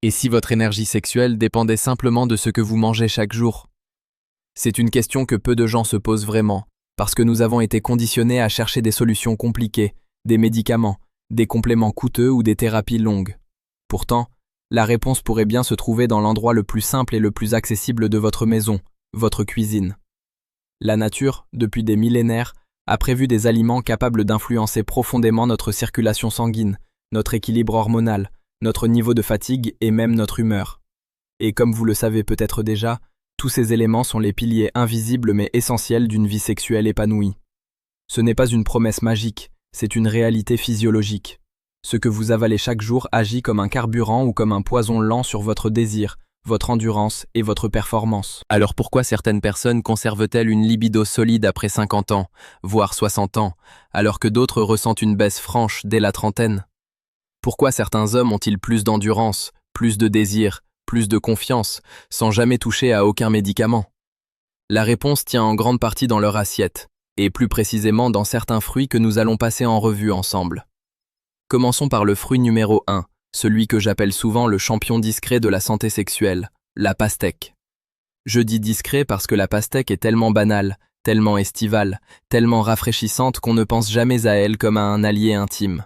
Et si votre énergie sexuelle dépendait simplement de ce que vous mangez chaque jour? C'est une question que peu de gens se posent vraiment, parce que nous avons été conditionnés à chercher des solutions compliquées, des médicaments, des compléments coûteux ou des thérapies longues. Pourtant, la réponse pourrait bien se trouver dans l'endroit le plus simple et le plus accessible de votre maison, votre cuisine. La nature, depuis des millénaires, a prévu des aliments capables d'influencer profondément notre circulation sanguine, notre équilibre hormonal, notre niveau de fatigue et même notre humeur. Et comme vous le savez peut-être déjà, tous ces éléments sont les piliers invisibles mais essentiels d'une vie sexuelle épanouie. Ce n'est pas une promesse magique, c'est une réalité physiologique. Ce que vous avalez chaque jour agit comme un carburant ou comme un poison lent sur votre désir, votre endurance et votre performance. Alors pourquoi certaines personnes conservent-elles une libido solide après 50 ans, voire 60 ans, alors que d'autres ressentent une baisse franche dès la trentaine? Pourquoi certains hommes ont-ils plus d'endurance, plus de désir, plus de confiance, sans jamais toucher à aucun médicament? La réponse tient en grande partie dans leur assiette, et plus précisément dans certains fruits que nous allons passer en revue ensemble. Commençons par le fruit numéro 1, celui que j'appelle souvent le champion discret de la santé sexuelle, la pastèque. Je dis discret parce que la pastèque est tellement banale, tellement estivale, tellement rafraîchissante qu'on ne pense jamais à elle comme à un allié intime.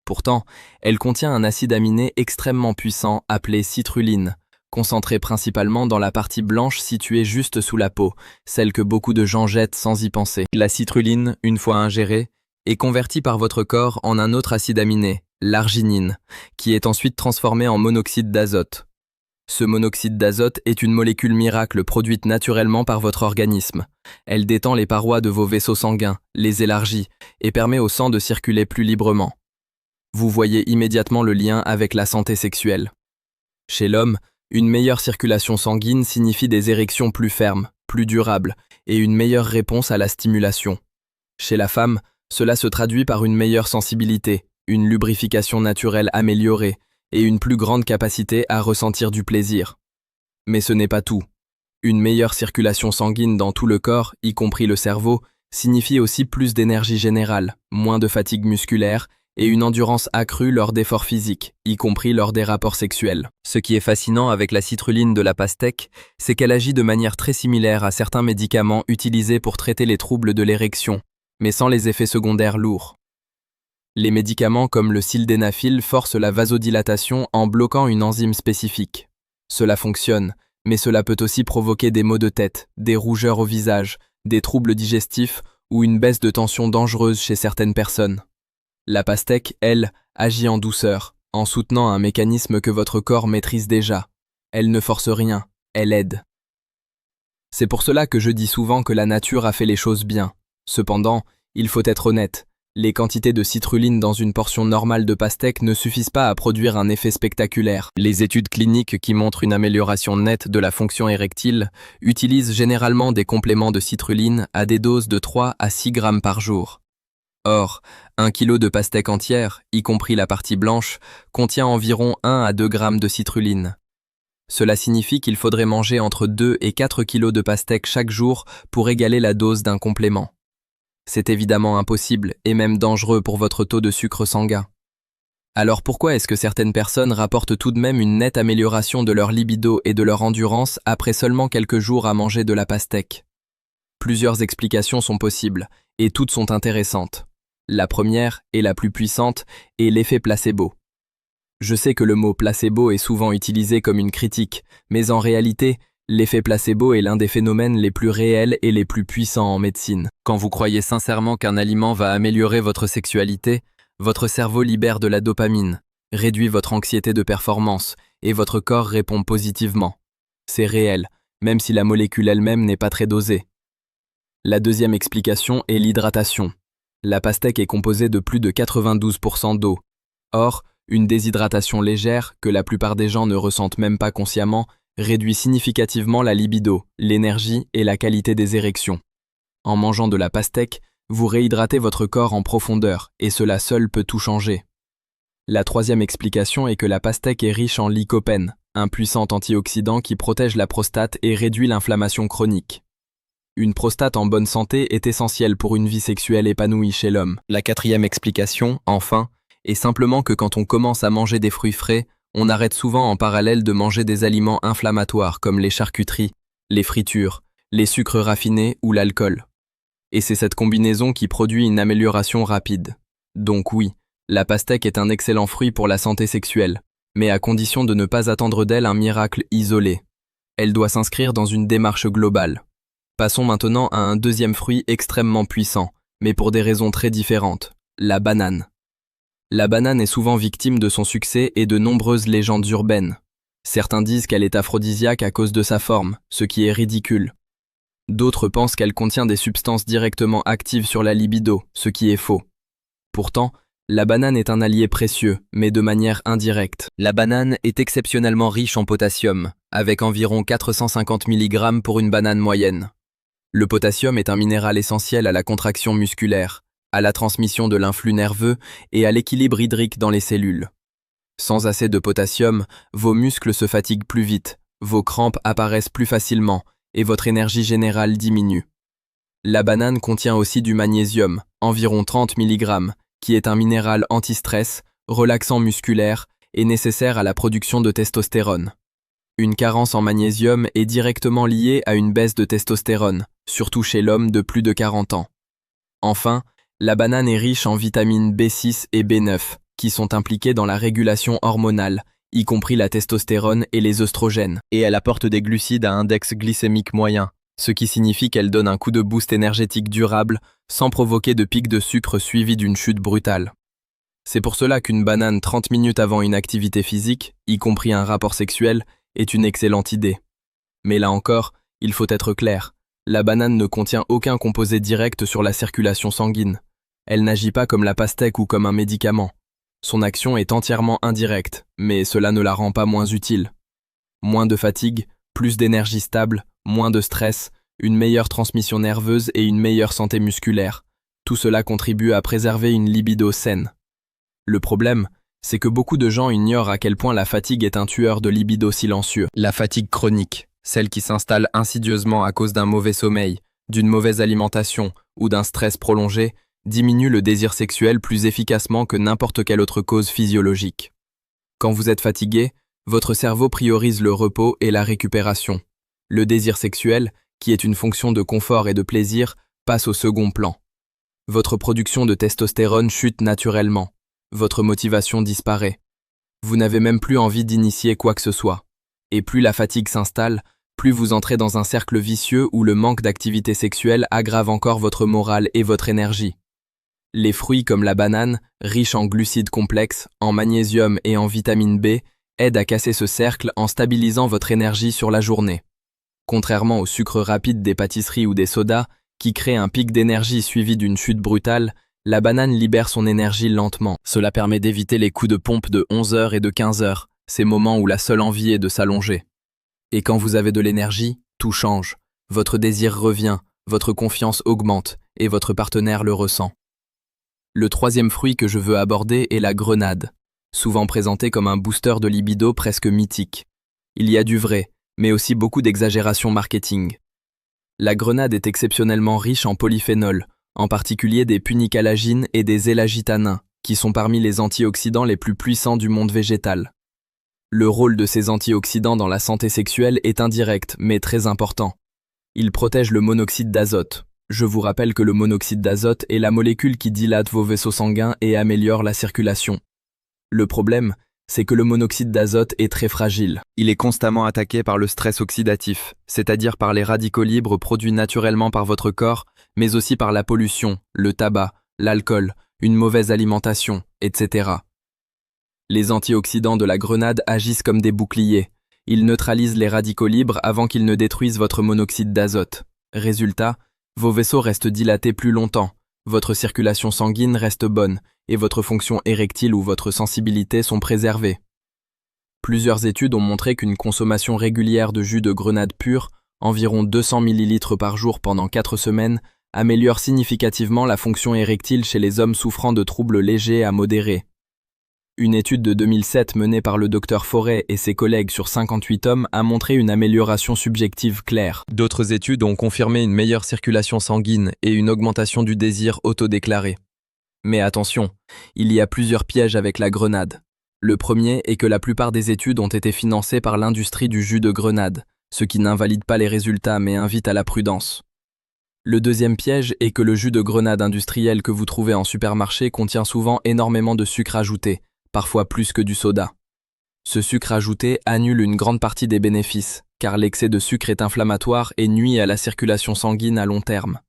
Pourtant, elle contient un acide aminé extrêmement puissant appelé citruline, concentré principalement dans la partie blanche située juste sous la peau, celle que beaucoup de gens jettent sans y penser. La citruline, une fois ingérée, est convertie par votre corps en un autre acide aminé, l'arginine, qui est ensuite transformé en monoxyde d'azote. Ce monoxyde d'azote est une molécule miracle produite naturellement par votre organisme. Elle détend les parois de vos vaisseaux sanguins, les élargit et permet au sang de circuler plus librement. Vous voyez immédiatement le lien avec la santé sexuelle. Chez l'homme, une meilleure circulation sanguine signifie des érections plus fermes, plus durables et une meilleure réponse à la stimulation. Chez la femme, cela se traduit par une meilleure sensibilité, une lubrification naturelle améliorée et une plus grande capacité à ressentir du plaisir. Mais ce n'est pas tout. Une meilleure circulation sanguine dans tout le corps, y compris le cerveau, signifie aussi plus d'énergie générale, moins de fatigue musculaire et une endurance accrue lors d'efforts physiques, y compris lors des rapports sexuels. Ce qui est fascinant avec la citruline de la pastèque, c'est qu'elle agit de manière très similaire à certains médicaments utilisés pour traiter les troubles de l'érection, mais sans les effets secondaires lourds. Les médicaments comme le sildenafil forcent la vasodilatation en bloquant une enzyme spécifique. Cela fonctionne, mais cela peut aussi provoquer des maux de tête, des rougeurs au visage, des troubles digestifs ou une baisse de tension dangereuse chez certaines personnes. La pastèque, elle, agit en douceur, en soutenant un mécanisme que votre corps maîtrise déjà. Elle ne force rien, elle aide. C'est pour cela que je dis souvent que la nature a fait les choses bien. Cependant, il faut être honnête, les quantités de citruline dans une portion normale de pastèque ne suffisent pas à produire un effet spectaculaire. Les études cliniques qui montrent une amélioration nette de la fonction érectile utilisent généralement des compléments de citruline à des doses de 3 à 6 grammes par jour. Or, 1 kg de pastèque entière, y compris la partie blanche, contient environ 1 à 2 grammes de citruline. Cela signifie qu'il faudrait manger entre 2 et 4 kg de pastèque chaque jour pour égaler la dose d'un complément. C'est évidemment impossible et même dangereux pour votre taux de sucre sanguin. Alors pourquoi est-ce que certaines personnes rapportent tout de même une nette amélioration de leur libido et de leur endurance après seulement quelques jours à manger de la pastèque? Plusieurs explications sont possibles, et toutes sont intéressantes. La première, et la plus puissante, est l'effet placebo. Je sais que le mot placebo est souvent utilisé comme une critique, mais en réalité, l'effet placebo est l'un des phénomènes les plus réels et les plus puissants en médecine. Quand vous croyez sincèrement qu'un aliment va améliorer votre sexualité, votre cerveau libère de la dopamine, réduit votre anxiété de performance et votre corps répond positivement. C'est réel, même si la molécule elle-même n'est pas très dosée. La deuxième explication est l'hydratation. La pastèque est composée de plus de 92% d'eau. Or, une déshydratation légère, que la plupart des gens ne ressentent même pas consciemment, réduit significativement la libido, l'énergie et la qualité des érections. En mangeant de la pastèque, vous réhydratez votre corps en profondeur, et cela seul peut tout changer. La troisième explication est que la pastèque est riche en lycopène, un puissant antioxydant qui protège la prostate et réduit l'inflammation chronique. Une prostate en bonne santé est essentielle pour une vie sexuelle épanouie chez l'homme. La quatrième explication, enfin, est simplement que quand on commence à manger des fruits frais, On arrête souvent en parallèle de manger des aliments inflammatoires comme les charcuteries, les fritures, les sucres raffinés ou l'alcool. Et c'est cette combinaison qui produit une amélioration rapide. Donc oui, la pastèque est un excellent fruit pour la santé sexuelle, mais à condition de ne pas attendre d'elle un miracle isolé. Elle doit s'inscrire dans une démarche globale. Passons maintenant à un deuxième fruit extrêmement puissant, mais pour des raisons très différentes, la banane. La banane est souvent victime de son succès et de nombreuses légendes urbaines. Certains disent qu'elle est aphrodisiaque à cause de sa forme, ce qui est ridicule. D'autres pensent qu'elle contient des substances directement actives sur la libido, ce qui est faux. Pourtant, la banane est un allié précieux, mais de manière indirecte. La banane est exceptionnellement riche en potassium, avec environ 450 mg pour une banane moyenne. Le potassium est un minéral essentiel à la contraction musculaire, à la transmission de l'influx nerveux et à l'équilibre hydrique dans les cellules. Sans assez de potassium, vos muscles se fatiguent plus vite, vos crampes apparaissent plus facilement et votre énergie générale diminue. La banane contient aussi du magnésium, environ 30 mg, qui est un minéral anti-stress, relaxant musculaire et nécessaire à la production de testostérone. Une carence en magnésium est directement liée à une baisse de testostérone, surtout chez l'homme de plus de 40 ans. Enfin, la banane est riche en vitamines B6 et B9, qui sont impliquées dans la régulation hormonale, y compris la testostérone et les œstrogènes. Et elle apporte des glucides à index glycémique moyen, ce qui signifie qu'elle donne un coup de boost énergétique durable sans provoquer de pic de sucre suivi d'une chute brutale. C'est pour cela qu'une banane 30 minutes avant une activité physique, y compris un rapport sexuel, est une excellente idée. Mais là encore, il faut être clair, la banane ne contient aucun composé direct sur la circulation sanguine. Elle n'agit pas comme la pastèque ou comme un médicament. Son action est entièrement indirecte, mais cela ne la rend pas moins utile. Moins de fatigue, plus d'énergie stable, moins de stress, une meilleure transmission nerveuse et une meilleure santé musculaire. Tout cela contribue à préserver une libido saine. Le problème, c'est que beaucoup de gens ignorent à quel point la fatigue est un tueur de libido silencieux. La fatigue chronique, celle qui s'installe insidieusement à cause d'un mauvais sommeil, d'une mauvaise alimentation ou d'un stress prolongé, diminue le désir sexuel plus efficacement que n'importe quelle autre cause physiologique. Quand vous êtes fatigué, votre cerveau priorise le repos et la récupération. Le désir sexuel, qui est une fonction de confort et de plaisir, passe au second plan. Votre production de testostérone chute naturellement. Votre motivation disparaît. Vous n'avez même plus envie d'initier quoi que ce soit. Et plus la fatigue s'installe, plus vous entrez dans un cercle vicieux où le manque d'activité sexuelle aggrave encore votre morale et votre énergie. Les fruits comme la banane, riches en glucides complexes, en magnésium et en vitamine B, aident à casser ce cercle en stabilisant votre énergie sur la journée. Contrairement au sucre rapide des pâtisseries ou des sodas, qui créent un pic d'énergie suivi d'une chute brutale, la banane libère son énergie lentement. Cela permet d'éviter les coups de pompe de 11 heures et de 15 heures, ces moments où la seule envie est de s'allonger. Et quand vous avez de l'énergie, tout change. Votre désir revient, votre confiance augmente, et votre partenaire le ressent. Le troisième fruit que je veux aborder est la grenade, souvent présentée comme un booster de libido presque mythique. Il y a du vrai, mais aussi beaucoup d'exagération marketing. La grenade est exceptionnellement riche en polyphénols, en particulier des punicalagines et des élagitanins, qui sont parmi les antioxydants les plus puissants du monde végétal. Le rôle de ces antioxydants dans la santé sexuelle est indirect, mais très important. Ils protègent le monoxyde d'azote. Je vous rappelle que le monoxyde d'azote est la molécule qui dilate vos vaisseaux sanguins et améliore la circulation. Le problème, c'est que le monoxyde d'azote est très fragile. Il est constamment attaqué par le stress oxydatif, c'est-à-dire par les radicaux libres produits naturellement par votre corps, mais aussi par la pollution, le tabac, l'alcool, une mauvaise alimentation, etc. Les antioxydants de la grenade agissent comme des boucliers. Ils neutralisent les radicaux libres avant qu'ils ne détruisent votre monoxyde d'azote. Résultat, vos vaisseaux restent dilatés plus longtemps, votre circulation sanguine reste bonne, et votre fonction érectile ou votre sensibilité sont préservées. Plusieurs études ont montré qu'une consommation régulière de jus de grenade pur, environ 200 ml par jour pendant 4 semaines, améliore significativement la fonction érectile chez les hommes souffrant de troubles légers à modérés. Une étude de 2007 menée par le Dr Forêt et ses collègues sur 58 hommes a montré une amélioration subjective claire. D'autres études ont confirmé une meilleure circulation sanguine et une augmentation du désir autodéclaré. Mais attention, il y a plusieurs pièges avec la grenade. Le premier est que la plupart des études ont été financées par l'industrie du jus de grenade, ce qui n'invalide pas les résultats mais invite à la prudence. Le deuxième piège est que le jus de grenade industriel que vous trouvez en supermarché contient souvent énormément de sucre ajouté, parfois plus que du soda. Ce sucre ajouté annule une grande partie des bénéfices, car l'excès de sucre est inflammatoire et nuit à la circulation sanguine à long terme.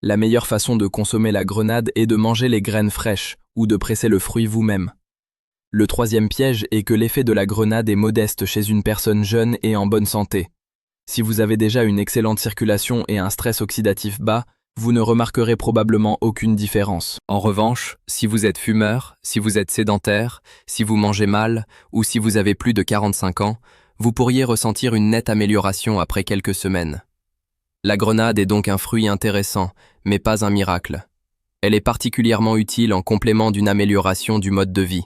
La meilleure façon de consommer la grenade est de manger les graines fraîches ou de presser le fruit vous-même. Le troisième piège est que l'effet de la grenade est modeste chez une personne jeune et en bonne santé. Si vous avez déjà une excellente circulation et un stress oxydatif bas, vous ne remarquerez probablement aucune différence. En revanche, si vous êtes fumeur, si vous êtes sédentaire, si vous mangez mal ou si vous avez plus de 45 ans, vous pourriez ressentir une nette amélioration après quelques semaines. La grenade est donc un fruit intéressant, mais pas un miracle. Elle est particulièrement utile en complément d'une amélioration du mode de vie.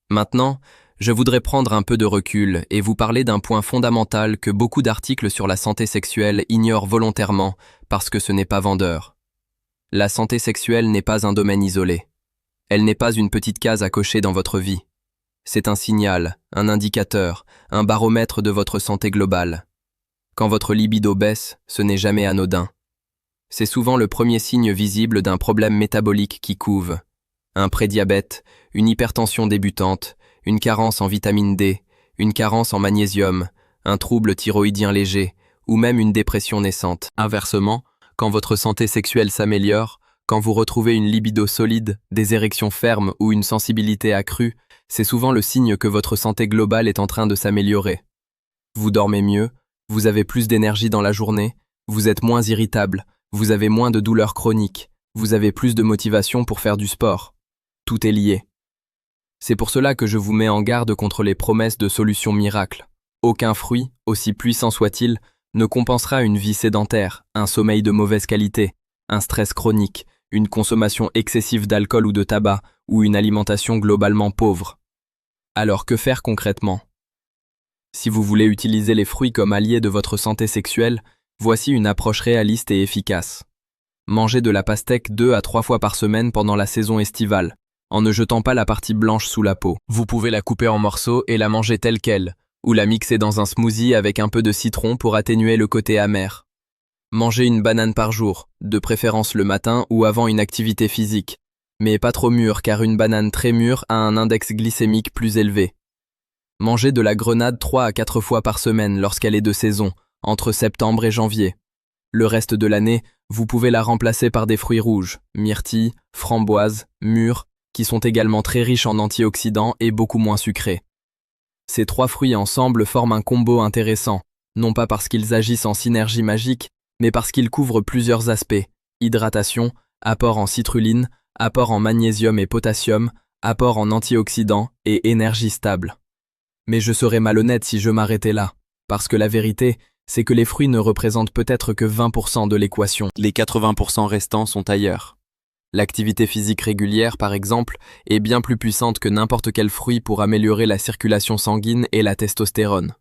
Maintenant, je voudrais prendre un peu de recul et vous parler d'un point fondamental que beaucoup d'articles sur la santé sexuelle ignorent volontairement parce que ce n'est pas vendeur. La santé sexuelle n'est pas un domaine isolé. Elle n'est pas une petite case à cocher dans votre vie. C'est un signal, un indicateur, un baromètre de votre santé globale. Quand votre libido baisse, ce n'est jamais anodin. C'est souvent le premier signe visible d'un problème métabolique qui couve. Un prédiabète, une hypertension débutante, une carence en vitamine D, une carence en magnésium, un trouble thyroïdien léger, ou même une dépression naissante. Inversement, quand votre santé sexuelle s'améliore, quand vous retrouvez une libido solide, des érections fermes ou une sensibilité accrue, c'est souvent le signe que votre santé globale est en train de s'améliorer. Vous dormez mieux, vous avez plus d'énergie dans la journée, vous êtes moins irritable, vous avez moins de douleurs chroniques, vous avez plus de motivation pour faire du sport. Tout est lié. C'est pour cela que je vous mets en garde contre les promesses de solutions miracles. Aucun fruit, aussi puissant soit-il, ne compensera une vie sédentaire, un sommeil de mauvaise qualité, un stress chronique, une consommation excessive d'alcool ou de tabac, ou une alimentation globalement pauvre. Alors que faire concrètement? Si vous voulez utiliser les fruits comme alliés de votre santé sexuelle, voici une approche réaliste et efficace. Mangez de la pastèque 2 à 3 fois par semaine pendant la saison estivale, en ne jetant pas la partie blanche sous la peau. Vous pouvez la couper en morceaux et la manger telle qu'elle, ou la mixer dans un smoothie avec un peu de citron pour atténuer le côté amer. Mangez une banane par jour, de préférence le matin ou avant une activité physique, mais pas trop mûre car une banane très mûre a un index glycémique plus élevé. Mangez de la grenade 3 à 4 fois par semaine lorsqu'elle est de saison, entre septembre et janvier. Le reste de l'année, vous pouvez la remplacer par des fruits rouges, myrtilles, framboises, mûres, qui sont également très riches en antioxydants et beaucoup moins sucrés. Ces 3 fruits ensemble forment un combo intéressant, non pas parce qu'ils agissent en synergie magique, mais parce qu'ils couvrent plusieurs aspects: hydratation, apport en citrulline, apport en magnésium et potassium, apport en antioxydants et énergie stable. Mais je serais malhonnête si je m'arrêtais là, parce que la vérité, c'est que les fruits ne représentent peut-être que 20% de l'équation. Les 80% restants sont ailleurs. L'activité physique régulière, par exemple, est bien plus puissante que n'importe quel fruit pour améliorer la circulation sanguine et la testostérone.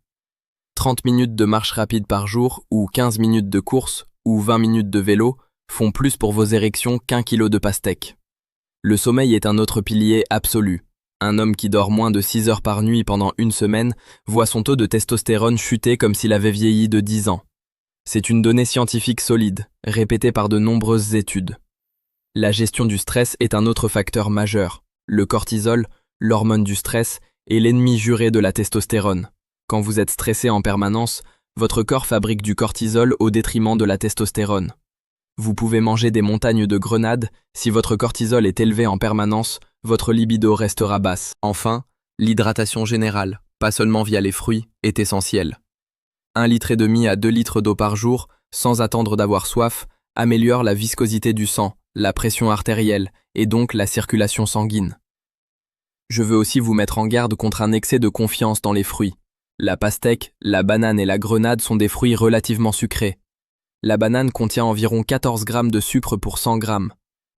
30 minutes de marche rapide par jour, ou 15 minutes de course, ou 20 minutes de vélo, font plus pour vos érections qu'1 kilo de pastèque. Le sommeil est un autre pilier absolu. Un homme qui dort moins de 6 heures par nuit pendant une semaine voit son taux de testostérone chuter comme s'il avait vieilli de 10 ans. C'est une donnée scientifique solide, répétée par de nombreuses études. La gestion du stress est un autre facteur majeur. Le cortisol, l'hormone du stress, est l'ennemi juré de la testostérone. Quand vous êtes stressé en permanence, votre corps fabrique du cortisol au détriment de la testostérone. Vous pouvez manger des montagnes de grenades, si votre cortisol est élevé en permanence, votre libido restera basse. Enfin, l'hydratation générale, pas seulement via les fruits, est essentielle. 1,5 litre à 2 litres d'eau par jour, sans attendre d'avoir soif, améliore la viscosité du sang, la pression artérielle et donc la circulation sanguine. Je veux aussi vous mettre en garde contre un excès de confiance dans les fruits. La pastèque, la banane et la grenade sont des fruits relativement sucrés. La banane contient environ 14 grammes de sucre pour 100 grammes.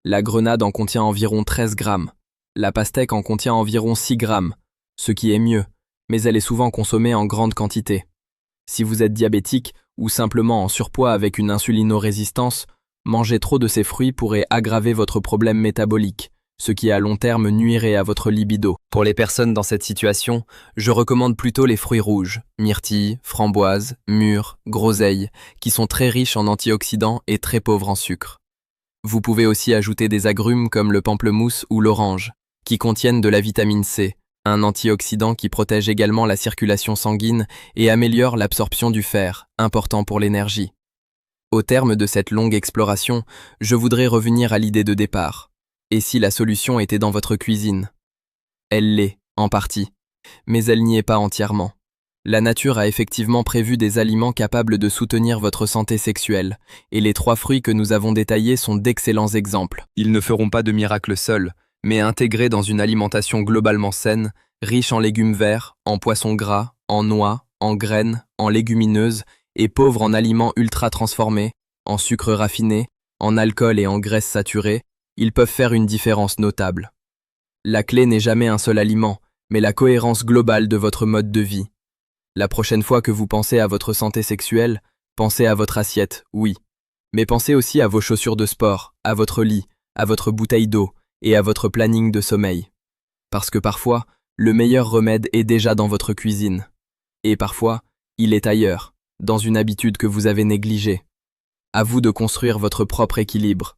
La grenade en contient environ 13 grammes. La pastèque en contient environ 6 grammes, ce qui est mieux, mais elle est souvent consommée en grande quantité. Si vous êtes diabétique ou simplement en surpoids avec une insulinorésistance, manger trop de ces fruits pourrait aggraver votre problème métabolique, ce qui à long terme nuirait à votre libido. Pour les personnes dans cette situation, je recommande plutôt les fruits rouges, myrtilles, framboises, mûres, groseilles, qui sont très riches en antioxydants et très pauvres en sucre. Vous pouvez aussi ajouter des agrumes comme le pamplemousse ou l'orange, qui contiennent de la vitamine C, un antioxydant qui protège également la circulation sanguine et améliore l'absorption du fer, important pour l'énergie. Au terme de cette longue exploration, je voudrais revenir à l'idée de départ. Et si la solution était dans votre cuisine? Elle l'est, en partie, mais elle n'y est pas entièrement. La nature a effectivement prévu des aliments capables de soutenir votre santé sexuelle, et les 3 fruits que nous avons détaillés sont d'excellents exemples. Ils ne feront pas de miracle seuls, mais intégrés dans une alimentation globalement saine, riche en légumes verts, en poissons gras, en noix, en graines, en légumineuses, et pauvre en aliments ultra transformés, en sucre raffiné, en alcool et en graisses saturées, ils peuvent faire une différence notable. La clé n'est jamais un seul aliment, mais la cohérence globale de votre mode de vie. La prochaine fois que vous pensez à votre santé sexuelle, pensez à votre assiette, oui. Mais pensez aussi à vos chaussures de sport, à votre lit, à votre bouteille d'eau et à votre planning de sommeil. Parce que parfois, le meilleur remède est déjà dans votre cuisine. Et parfois, il est ailleurs, dans une habitude que vous avez négligée. À vous de construire votre propre équilibre.